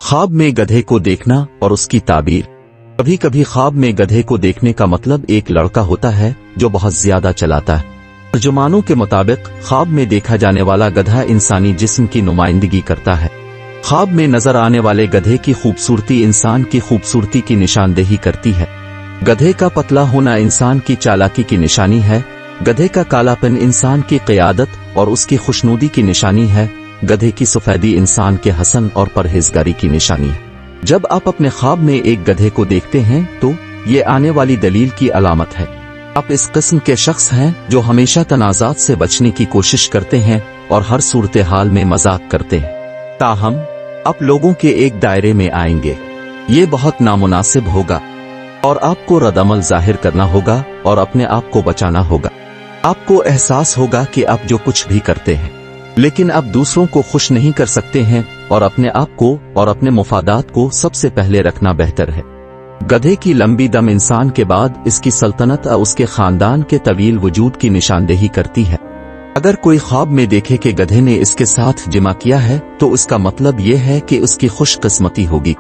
ख्वाब में गधे को देखना और उसकी ताबीर। कभी कभी ख्वाब में गधे को देखने का मतलब एक लड़का होता है जो बहुत ज्यादा चलाता है। तर्जुमानों के मुताबिक ख्वाब में देखा जाने वाला गधा इंसानी जिस्म की नुमाइंदगी करता है। ख्वाब में नजर आने वाले गधे की खूबसूरती इंसान की खूबसूरती की निशानदेही करती है। गधे का पतला होना इंसान की चालाकी की निशानी है। गधे का कालापन इंसान की क़ियादत और उसकी खुशनुदी की निशानी है। गधे की सफेदी इंसान के हसन और परहेजगारी की निशानी है। जब आप अपने ख्वाब में एक गधे को देखते हैं तो ये आने वाली दलील की अलामत है। आप इस किस्म के शख्स हैं जो हमेशा तनाज़ात से बचने की कोशिश करते हैं और हर सूरत हाल में मजाक करते हैं। ताहम आप लोगों के एक दायरे में आएंगे। ये बहुत नामुनासिब होगा और आपको रद्दअमल जाहिर करना होगा और अपने आप को बचाना होगा। आपको एहसास होगा कि आप जो कुछ भी करते हैं लेकिन आप दूसरों को खुश नहीं कर सकते हैं और अपने आप को और अपने मुफादात को सबसे पहले रखना बेहतर है। गधे की लंबी दम इंसान के बाद इसकी सल्तनत और उसके खानदान के तवील वजूद की निशानदेही करती है। अगर कोई ख्वाब में देखे कि गधे ने इसके साथ जिमा किया है तो इसका मतलब यह है कि उसकी खुशकिस्मती होगी।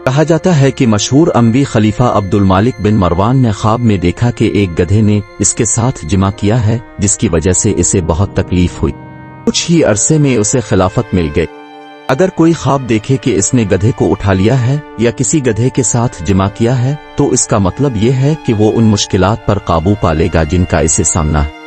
कहा जाता है कि मशहूर अम्वी खलीफा अब्दुल मालिक बिन मरवान ने ख्वाब में देखा कि एक गधे ने इसके साथ जिमा किया है, जिसकी वजह से इसे बहुत तकलीफ हुई। कुछ ही अरसे में उसे खिलाफत मिल गई। अगर कोई ख्वाब देखे कि इसने गधे को उठा लिया है या किसी गधे के साथ जिमा किया है तो इसका मतलब यह है कि वो उन मुश्किलात पर काबू पा लेगा जिनका इसे सामना है।